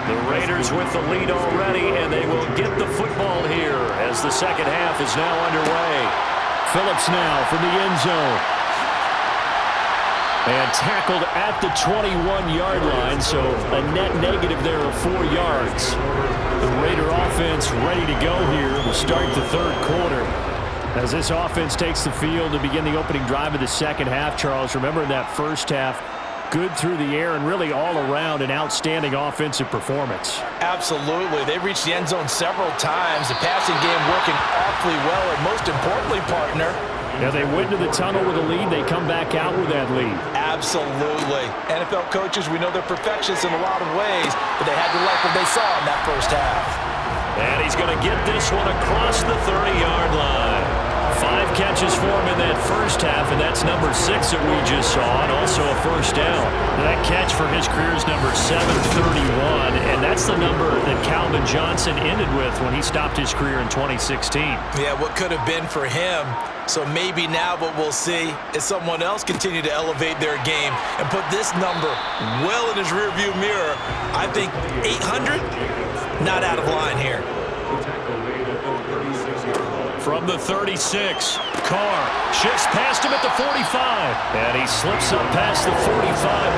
The Raiders with the lead already, and they will get the football here as the second half is now underway. Phillips now from the end zone. And tackled at the 21-yard line, so a net negative there of 4 yards. The Raider offense ready to go here to start the third quarter. As this offense takes the field to begin the opening drive of the second half, Charles, remember in that first half, good through the air and really all around an outstanding offensive performance. Absolutely. They reached the end zone several times. The passing game working awfully well, and most importantly, partner, yeah, they went to the tunnel with a lead. They come back out with that lead. Absolutely. NFL coaches, we know they're perfectionists in a lot of ways, but they had to like what they saw in that first half. And he's going to get this one across the 30-yard line. 5 catches for him in that first half, and that's number 6 that we just saw, and also a first down. That catch for his career is number 731, and that's the number that Calvin Johnson ended with when he stopped his career in 2016. Yeah, what could have been for him. So maybe now what we'll see is someone else continue to elevate their game and put this number well in his rearview mirror. I think 800, not out of line here. From the 36, Carr shifts past him at the 45, and he slips up past the 45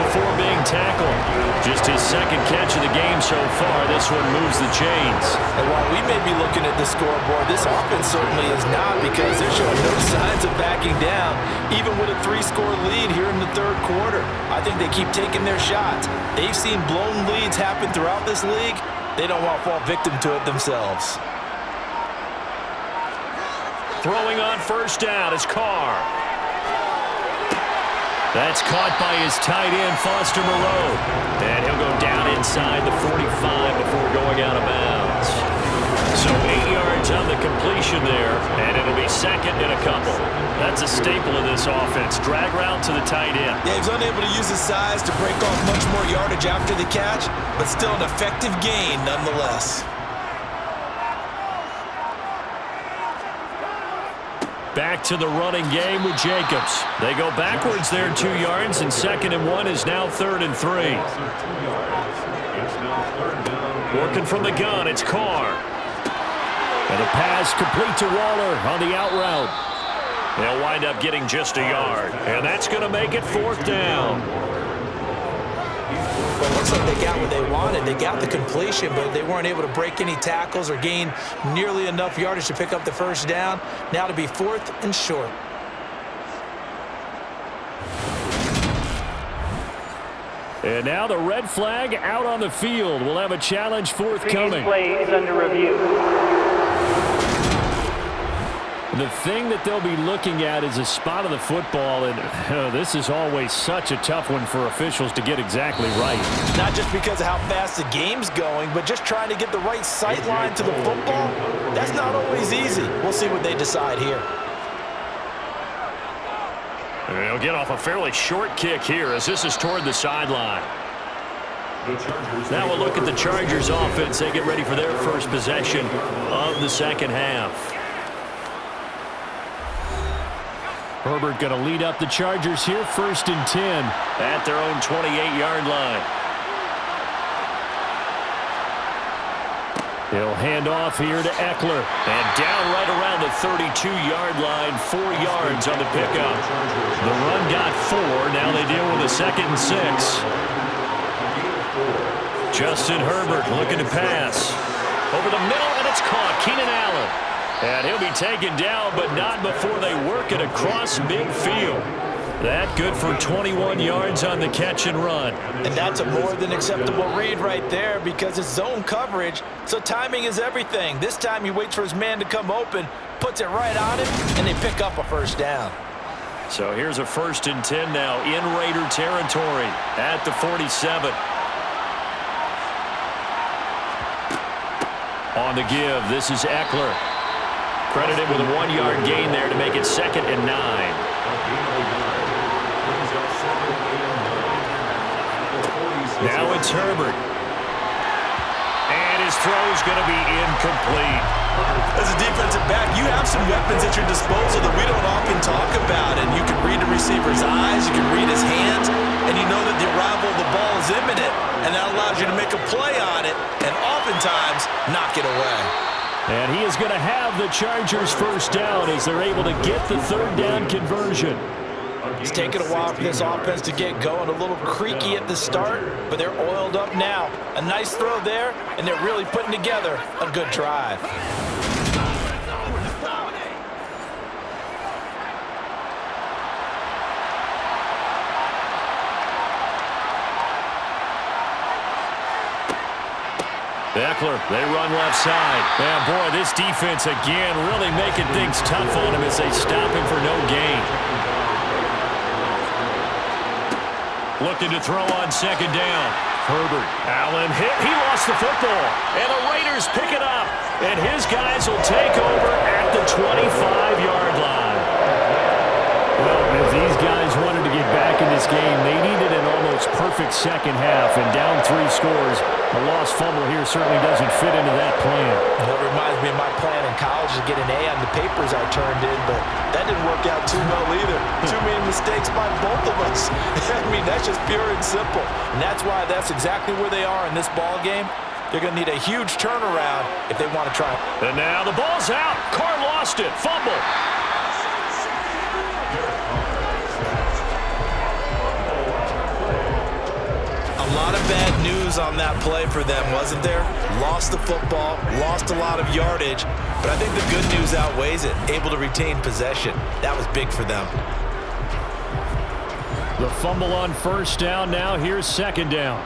before being tackled. Just his second catch of the game so far. This one moves the chains. And while we may be looking at the scoreboard, this offense certainly is not, because they're showing no signs of backing down, even with a 3-score lead here in the third quarter. I think they keep taking their shots. They've seen blown leads happen throughout this league. They don't want to fall victim to it themselves. Throwing on first down is Carr. That's caught by his tight end, Foster Moreau. And he'll go down inside the 45 before going out of bounds. So 8 yards on the completion there, and it'll be second and a couple. That's a staple of this offense. Drag route to the tight end. Yeah, he's unable to use his size to break off much more yardage after the catch, but still an effective gain nonetheless. Back to the running game with Jacobs. They go backwards there 2 yards, and 2nd and 1 is now 3rd and 3. Working from the gun, it's Carr. And a pass complete to Waller on the out route. They'll wind up getting just a yard, and that's going to make it 4th down. Well, it looks like they got what they wanted. They got the completion, but they weren't able to break any tackles or gain nearly enough yardage to pick up the first down. Now to be 4th and short. And now the red flag out on the field. We'll have a challenge forthcoming. Play is under review. The thing that they'll be looking at is a spot of the football, and this is always such a tough one for officials to get exactly right. Not just because of how fast the game's going, but just trying to get the right sight line to the football. That's not always easy. We'll see what they decide here. They'll get off a fairly short kick here as this is toward the sideline. Now we'll look at the Chargers offense. They get ready for their first possession of the second half. Herbert going to lead up the Chargers here, 1st and 10 at their own 28-yard line. He'll hand off here to Eckler, and down right around the 32-yard line, 4 yards on the pickup. The run got 4. Now they deal with a 2nd and 6. Justin Herbert looking to pass. Over the middle, and it's caught. Keenan Allen. And he'll be taken down, but not before they work it across midfield. That good for 21 yards on the catch and run. And that's a more than acceptable read right there, because it's zone coverage, so timing is everything. This time he waits for his man to come open, puts it right on him, and they pick up a first down. So here's a 1st and 10 now in Raider territory at the 47. On the give, this is Eckler. Credited with a 1-yard gain there to make it 2nd and 9. Now it's Herbert. And his throw is going to be incomplete. As a defensive back, you have some weapons at your disposal that we don't often talk about. And you can read the receiver's eyes, you can read his hands, and you know that the arrival of the ball is imminent. And that allows you to make a play on it. to have the Chargers first down as they're able to get the third down conversion. It's taken a while for this offense to get going. A little creaky at the start, but they're oiled up now. A nice throw there, and they're really putting together a good drive. Eckler, they run left side. Man, boy, this defense again really making things tough on him as they stop him for no gain. Looking to throw on second down. Herbert, Allen hit. He lost the football. And the Raiders pick it up. And his guys will take over at the 25-yard line. Well, if these guys wanted to get back in this game, they needed an almost perfect second half. And down 3 scores, a lost fumble here certainly doesn't fit into that plan. That reminds me of my plan in college to get an A on the papers I turned in, but that didn't work out too well either. Too many mistakes by both of us. I mean, that's just pure and simple. And that's why that's exactly where they are in this ball game. They're going to need a huge turnaround if they want to try. And now the ball's out. Carr lost it. Fumble. A lot of bad news on that play for them, wasn't there? Lost the football, lost a lot of yardage, but I think the good news outweighs it. Able to retain possession. That was big for them. The fumble on first down. Now here's second down.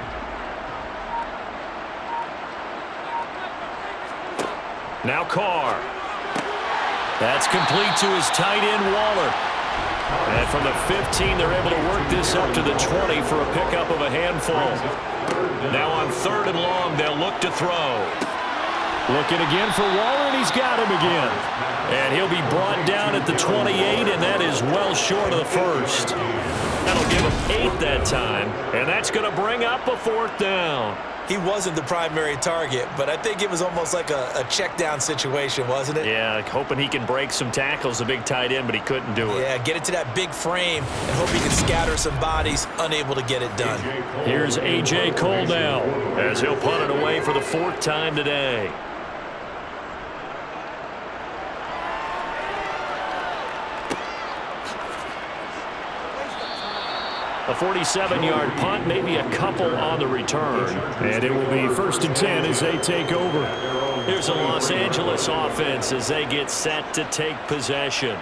Now Carr. That's complete to his tight end, Waller. And from the 15, they're able to work this up to the 20 for a pickup of a handful. Now on third and long, they'll look to throw. Looking again for Waller, and he's got him again. And he'll be brought down at the 28, and that is well short of the first. That'll give him 8 that time, and that's going to bring up a fourth down. He wasn't the primary target, but I think it was almost like a check down situation, wasn't it? Yeah, hoping he can break some tackles, a big tight end, but he couldn't do it. Yeah, get it to that big frame and hope he can scatter some bodies, unable to get it done. Here's A.J. Cole now as he'll punt it away for the 4th time today. A 47-yard punt, maybe a couple on the return. And it will be 1st and 10 as they take over. Here's a Los Angeles offense as they get set to take possession.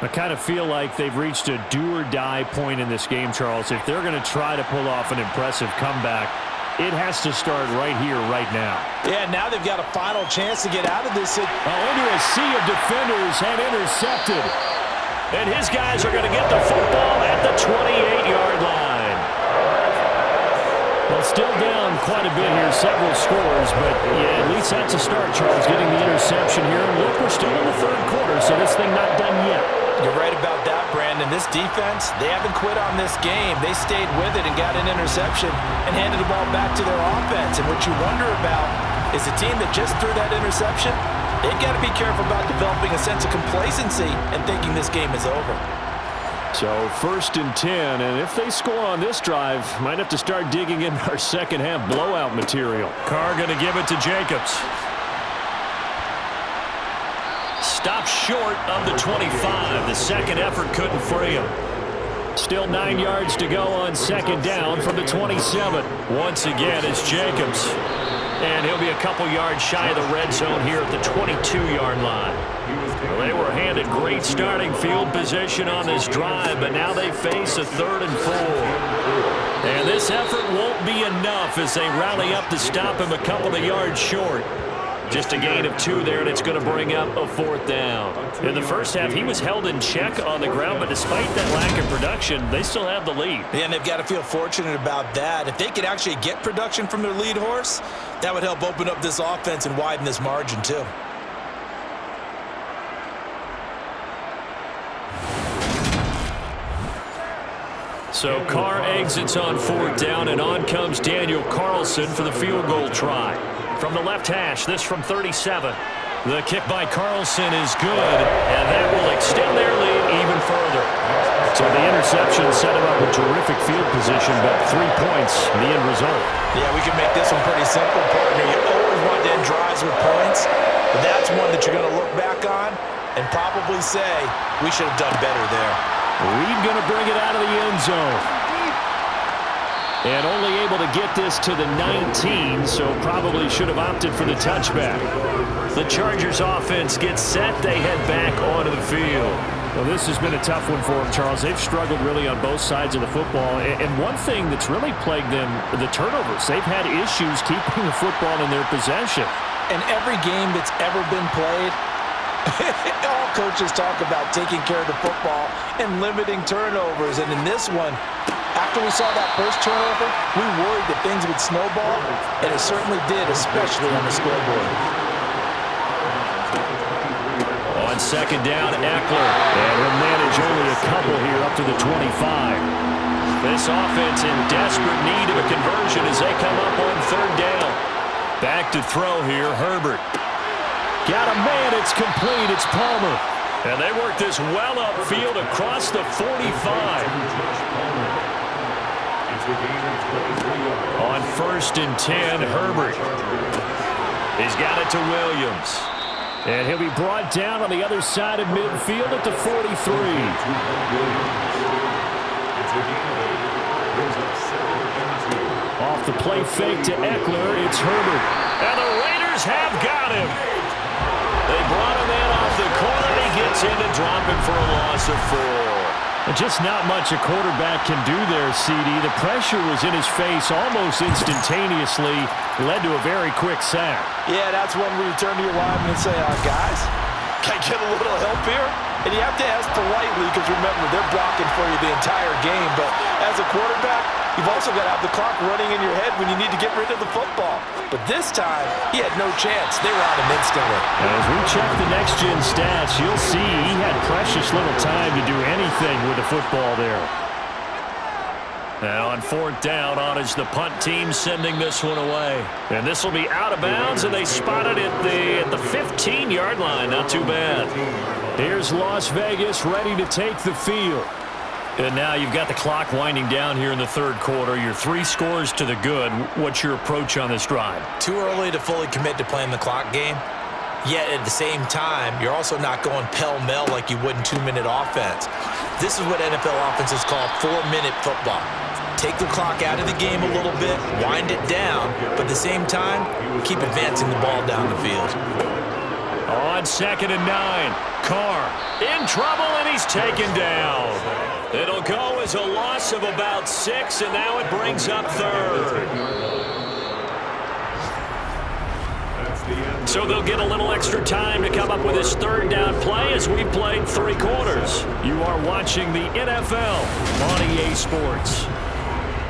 I kind of feel like they've reached a do-or-die point in this game, Charles. If they're going to try to pull off an impressive comeback, it has to start right here, right now. Yeah, now they've got a final chance to get out of this. Into a sea of defenders and intercepted. And his guys are going to get the football at the 28-yard line. Well, still down quite a bit here, several scores, but yeah, at least that's a start, Charles, getting the interception here. And look, we're still in the 3rd quarter, so this thing not done yet. You're right about that, Brandon. This defense, they haven't quit on this game. They stayed with it and got an interception and handed the ball back to their offense. And what you wonder about is the team that just threw that interception, they've got to be careful about developing a sense of complacency and thinking this game is over. So 1st and 10, and if they score on this drive, might have to start digging in our second half blowout material. Carr going to give it to Jacobs. Stopped short of the 25. The second effort couldn't free him. Still 9 yards to go on second down from the 27. Once again, it's Jacobs. And he'll be a couple yards shy of the red zone here at the 22-yard line. Well, they were handed great starting field position on this drive, but now they face a 3rd and 4. And this effort won't be enough as they rally up to stop him a couple of yards short. Just a gain of 2 there, and it's going to bring up a 4th down. In the first half, he was held in check on the ground, but despite that lack of production, they still have the lead. Yeah, and they've got to feel fortunate about that. If they could actually get production from their lead horse, that would help open up this offense and widen this margin, too. So Carr exits on 4th down, and on comes Daniel Carlson for the field goal try. From the left hash, this from 37. The kick by Carlson is good, and that will extend their lead even further. So the interception set him up in terrific field position, but 3 points, the end result. Yeah, we can make this one pretty simple, partner. You always want to end drives with points, but that's one that you're going to look back on and probably say, we should have done better there. Reed going to bring it out of the end zone. And only able to get this to the 19, so probably should have opted for the touchback. The Chargers offense gets set. They head back onto the field. Well, this has been a tough one for them, Charles. They've struggled really on both sides of the football. And one thing that's really plagued them, the turnovers. They've had issues keeping the football in their possession. In every game that's ever been played, all coaches talk about taking care of the football and limiting turnovers. And in this one, after we saw that first turnover, we worried that things would snowball, and it certainly did, especially on the scoreboard. On second down, Eckler. And he'll manage only a couple here up to the 25. This offense in desperate need of a conversion as they come up on third down. Back to throw here, Herbert. Got a man, it's complete, it's Palmer. And they work this well upfield across the 45. On first and 10, Herbert. He's got it to Williams. And he'll be brought down on the other side of midfield at the 43. Off the play fake to Eckler, it's Herbert. And the Raiders have got him. They brought him in off the corner, and he gets in to drop him for a loss of 4. Just not much a quarterback can do there, CD. The pressure was in his face almost instantaneously, led to a very quick sack. Yeah, that's when we turn to your lineman and say, guys, can I get a little help here? And you have to ask politely because, remember, they're blocking for you the entire game. But as a quarterback, you've also got to have the clock running in your head when you need to get rid of the football. But this time, he had no chance. They were on him instantly. As we check the next-gen stats, you'll see he had precious little time to do anything with the football there. Now on fourth down, on is the punt team sending this one away. And this will be out of bounds, and they spot it at the 15-yard line. Not too bad. Here's Las Vegas ready to take the field. And now you've got the clock winding down here in the third quarter. You're 3 scores to the good. What's your approach on this drive? Too early to fully commit to playing the clock game. Yet at the same time, you're also not going pell-mell like you would in 2-minute offense. This is what NFL offenses call 4-minute football. Take the clock out of the game a little bit, wind it down, but at the same time, keep advancing the ball down the field. On second and 9, Carr in trouble, and he's taken down. It'll go as a loss of about 6, and now it brings up third. So they'll get a little extra time to come up with this third down play as we played 3 quarters. You are watching the NFL on EA Sports.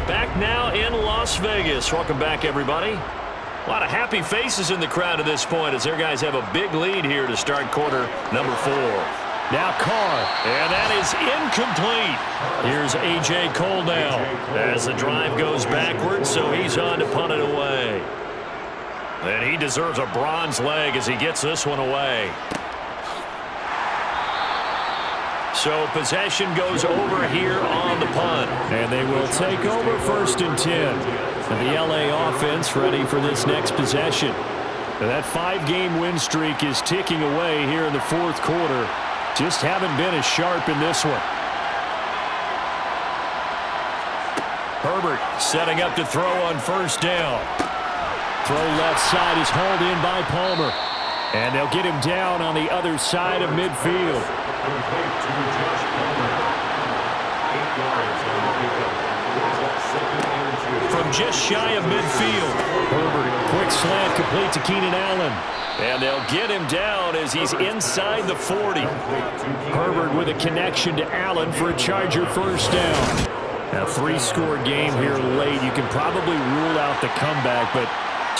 Back now in Las Vegas. Welcome back, everybody. A lot of happy faces in the crowd at this point as their guys have a big lead here to start quarter number 4. Now Carr, and that is incomplete. Here's A.J. Cole now as the drive goes backwards, so he's on to punt it away. And he deserves a bronze leg as he gets this one away. So possession goes over here on the punt. And they will take over first and 10. And the LA offense ready for this next possession. And that 5-game win streak is ticking away here in the fourth quarter. Just haven't been as sharp in this one. Herbert setting up to throw on first down. Throw left side is hauled in by Palmer. And they'll get him down on the other side of midfield. From just shy of midfield. Herbert, quick slant complete to Keenan Allen. And they'll get him down as he's inside the 40. Herbert with a connection to Allen for a Charger first down. Now, 3-score game here late. You can probably rule out the comeback, but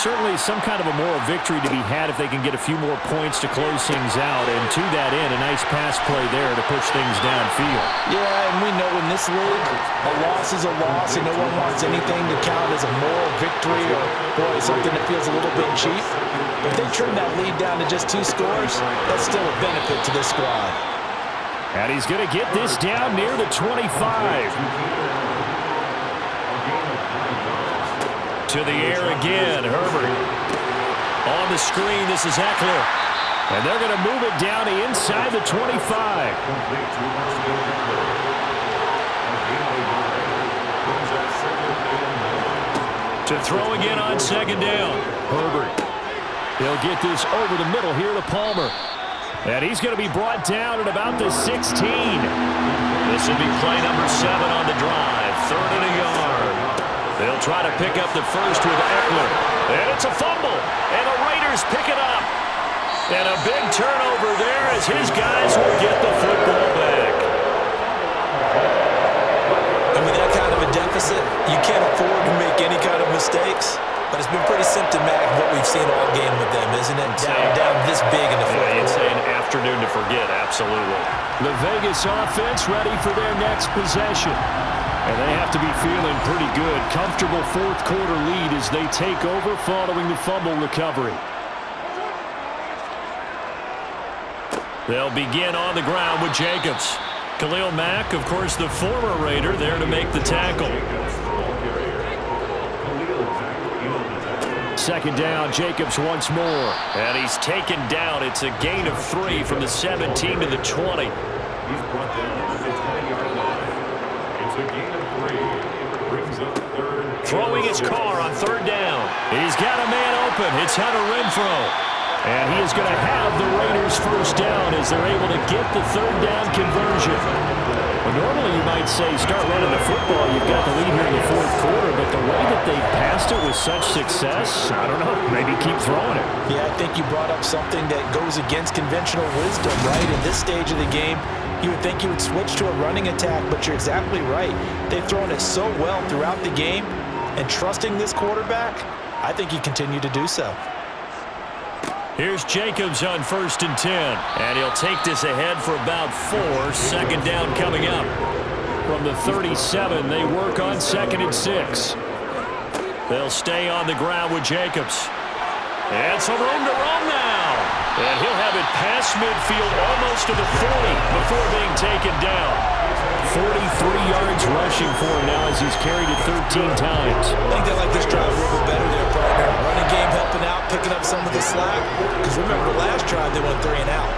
certainly some kind of a moral victory to be had if they can get a few more points to close things out. And to that end, a nice pass play there to push things downfield. Yeah, and we know in this league, a loss is a loss, and no one wants anything to count as a moral victory or, boy, something that feels a little bit cheap. If they trim that lead down to just 2 scores, that's still a benefit to this squad. And he's going to get this down near the 25. To the air again, Herbert. On the screen, this is Eckler. And they're going to move it down to inside the 25. To throw again on second down. Herbert. He'll get this over the middle here to Palmer. And he's going to be brought down at about the 16. This will be play number 7 on the drive. 3rd and a yard. They'll try to pick up the first with Eckler. And it's a fumble. And the Raiders pick it up. And a big turnover there as his guys will get the football back. And with that kind of a deficit, you can't afford to make any kind of mistakes. But it's been pretty symptomatic of what we've seen all game with them, isn't it? Down this big in the fourth quarter. It's an afternoon to forget, absolutely. The Vegas offense ready for their next possession. And they have to be feeling pretty good. Comfortable fourth quarter lead as they take over following the fumble recovery. They'll begin on the ground with Jacobs. Khalil Mack, of course, the former Raider, there to make the tackle. Second down, Jacobs once more. And he's taken down. It's a gain of 3 from the 17 to the 20. He's brought down at the 20-yard line. It's a gain of 3. Brings up third. Throwing his car on third down. He's got a man open. It's Hunter Renfrow. And he is going to have the Raiders first down as they're able to get the third down conversion. Well, normally you might say start running the football. You've got the lead here in the fourth quarter, but the way that they passed it with such success, I don't know, maybe keep throwing it. Yeah, I think you brought up something that goes against conventional wisdom, right? In this stage of the game, you would think you would switch to a running attack, but you're exactly right. They've thrown it so well throughout the game, and trusting this quarterback, I think you continue to do so. Here's Jacobs on 1st and 10. And he'll take this ahead for about 4. Second down coming up. From the 37, they work on 2nd and 6. They'll stay on the ground with Jacobs. And some room to roam now. And he'll have it past midfield almost to the 40 before being taken down. 43 yards rushing for him now as he's carried it 13 times. I think they like this drive a little bit better there, partner. Running game helping out, picking up some of the slack. Because remember, the last drive they went 3 and out.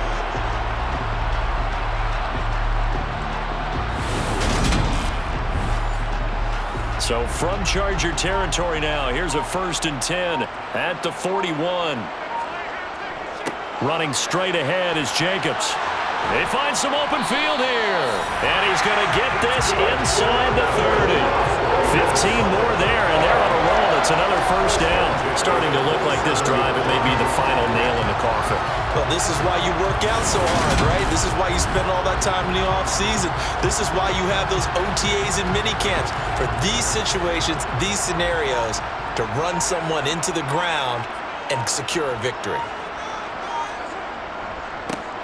So from Charger territory now, here's a 1st and 10 at the 41. Running straight ahead is Jacobs. They find some open field here. And he's going to get this inside the 30. 15 more there, and they're on a roll. It's another first down. Starting to look like this drive, it may be the final nail in the coffin. Well, this is why you work out so hard, right? This is why you spend all that time in the offseason. This is why you have those OTAs and mini camps. For these situations, these scenarios, to run someone into the ground and secure a victory.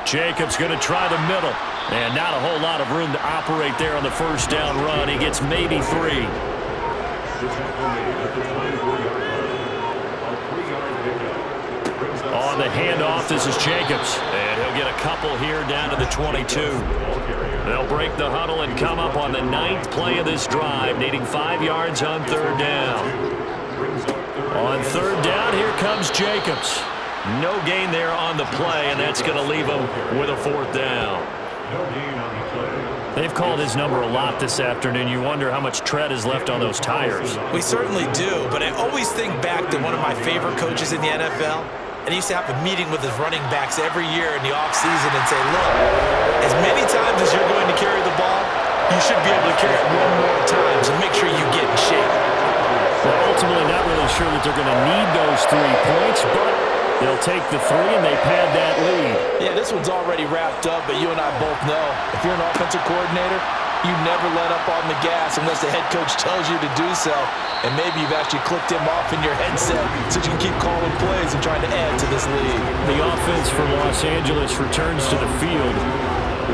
Jacobs going to try the middle. And not a whole lot of room to operate there on the first down run. He gets maybe 3. On the handoff, this is Jacobs. And he'll get a couple here down to the 22. They'll break the huddle and come up on the 9th play of this drive, needing 5 yards on 3rd down. On 3rd down, here comes Jacobs. No gain there on the play, and that's going to leave him with a 4th down. They've called his number a lot this afternoon. You wonder how much tread is left on those tires. We certainly do, but I always think back to one of my favorite coaches in the NFL, and he used to have a meeting with his running backs every year in the offseason and say, look, as many times as you're going to carry the ball, you should be able to carry it 1 more time, so make sure you get in shape. Well, ultimately not really sure that they're going to need those 3 points, but they'll take the 3 and they pad that lead. Yeah, this one's already wrapped up, but you and I both know if you're an offensive coordinator, you never let up on the gas unless the head coach tells you to do so. And maybe you've actually clicked him off in your headset so you can keep calling plays and trying to add to this lead. The offense for Los Angeles returns to the field.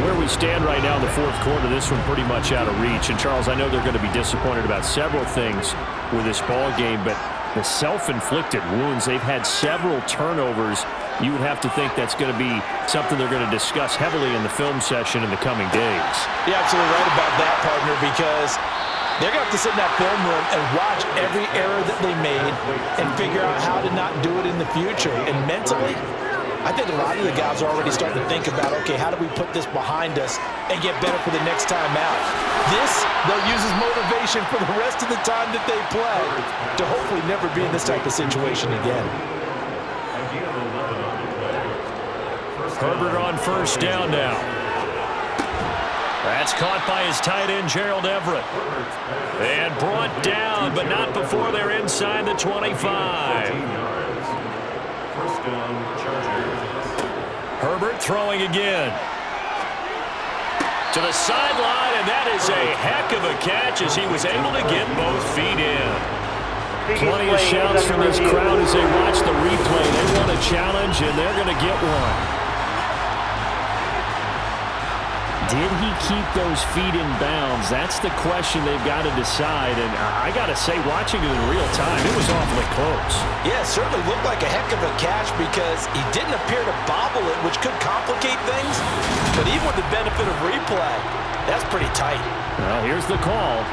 Where we stand right now in the fourth quarter, this one pretty much out of reach. And, Charles, I know they're going to be disappointed about several things with this ball game, but the self-inflicted wounds, they've had several turnovers you would have to think that's going to be something they're going to discuss heavily in the film session in the coming days. You're absolutely right about that, partner, because they're going to have to sit in that film room and watch every error that they made and figure out how to not do it in the future. And mentally, I think a lot of the guys are already starting to think about, okay, how do we put this behind us and get better for the next time out? This, they'll use as motivation for the rest of the time that they play to hopefully never be in this type of situation again. Herbert on first down now. That's caught by his tight end, Gerald Everett. And brought down, but not before they're inside the 25. First down, Chargers. Herbert throwing again. To the sideline, and that is a heck of a catch as he was able to get both feet in. Plenty of shouts from this crowd as they watch the replay. They want a challenge, and they're going to get one. Did he keep those feet in bounds? That's the question they've got to decide. And I got to say, watching it in real time, it was awfully close. Yeah, it certainly looked like a heck of a catch because he didn't appear to bobble it, which could complicate things. But even with the benefit of replay, that's pretty tight. Well, here's the call.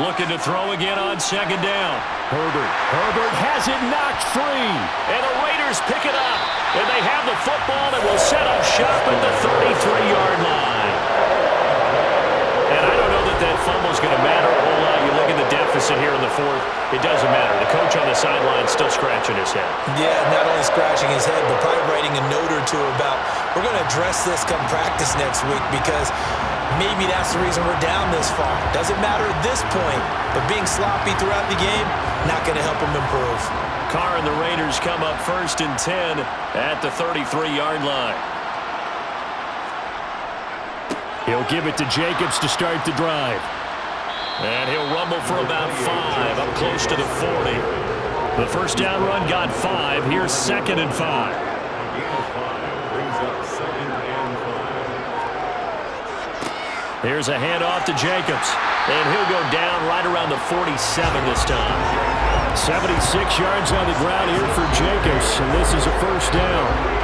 Looking to throw again on second down. Herbert has it knocked free. And the Raiders pick it up. And they have the football and will set up shop at the 33-yard line. And I don't know that fumble's going to matter a whole lot. You look at the deficit here in the fourth. It doesn't matter. The coach on the sideline still scratching his head. Yeah, not only scratching his head, but probably writing a note or two about, we're going to address this come practice next week because maybe that's the reason we're down this far. Doesn't matter at this point, but being sloppy throughout the game, not going to help him improve. Carr and the Raiders come up first and 10 at the 33-yard line. He'll give it to Jacobs to start the drive. And he'll rumble for about 5, up close to the 40. The first down run got 5. Here's second and 5. Here's a handoff to Jacobs. And he'll go down right around the 47 this time. 76 yards on the ground here for Jacobs. And this is a first down.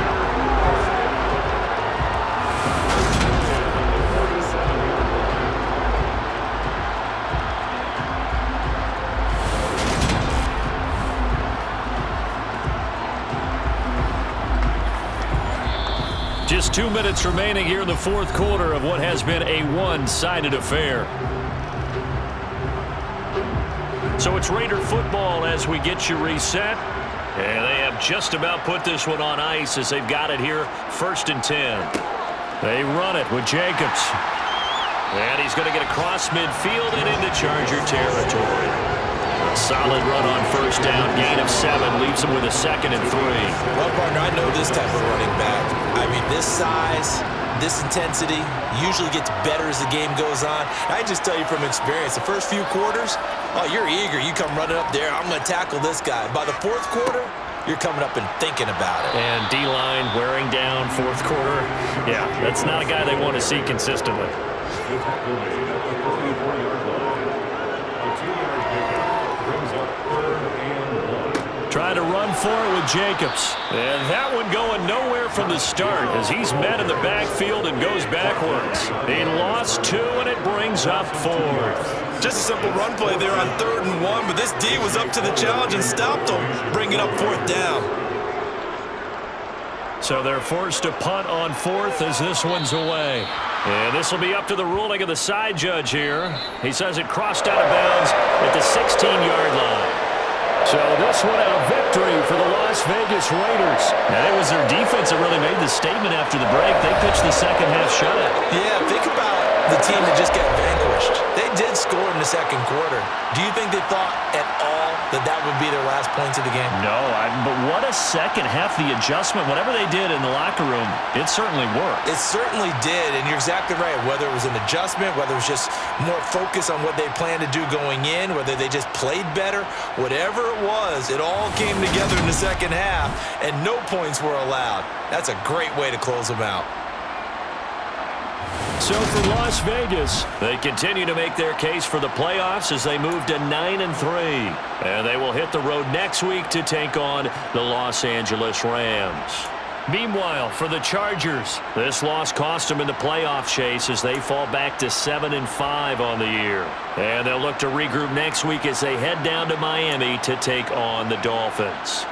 Just 2 minutes remaining here in the fourth quarter of what has been a one-sided affair. So it's Raider football as we get you reset. And they have just about put this one on ice as they've got it here, first and 10. They run it with Jacobs. And he's going to get across midfield and into Charger territory. A solid run on first down, gain of 7, leaves him with a second and 3. Well, partner, I know this type of running back. I mean, this size, this intensity usually gets better as the game goes on. I just tell you from experience, the first few quarters, oh, you're eager. You come running up there, I'm going to tackle this guy. By the fourth quarter, you're coming up and thinking about it. And D-line wearing down fourth quarter. Yeah, that's not a guy they want to see consistently. Try to run for it with Jacobs. And that one going nowhere from the start as he's met in the backfield and goes backwards. He lost 2, and it brings up 4th. Just a simple run play there on 3rd and 1, but this D was up to the challenge and stopped him, bringing up 4th down. So they're forced to punt on 4th as this one's away. And this will be up to the ruling of the side judge here. He says it crossed out of bounds at the 16-yard line. So this one a victory for the Las Vegas Raiders. And it was their defense that really made the statement after the break. They pitched the second half shutout. Yeah, think about the team that just got vanquished. They did score in the second quarter. Do you think they thought at all that would be their last points of the game? No, but what a second half. The adjustment, whatever they did in the locker room, it certainly worked. It certainly did, and you're exactly right. Whether it was an adjustment, whether it was just more focus on what they planned to do going in, whether they just played better, whatever it was, it all came together in the second half, and no points were allowed. That's a great way to close them out. So for Las Vegas, they continue to make their case for the playoffs as they move to 9-3. And they will hit the road next week to take on the Los Angeles Rams. Meanwhile, for the Chargers, this loss cost them in the playoff chase as they fall back to 7-5 on the year. And they'll look to regroup next week as they head down to Miami to take on the Dolphins.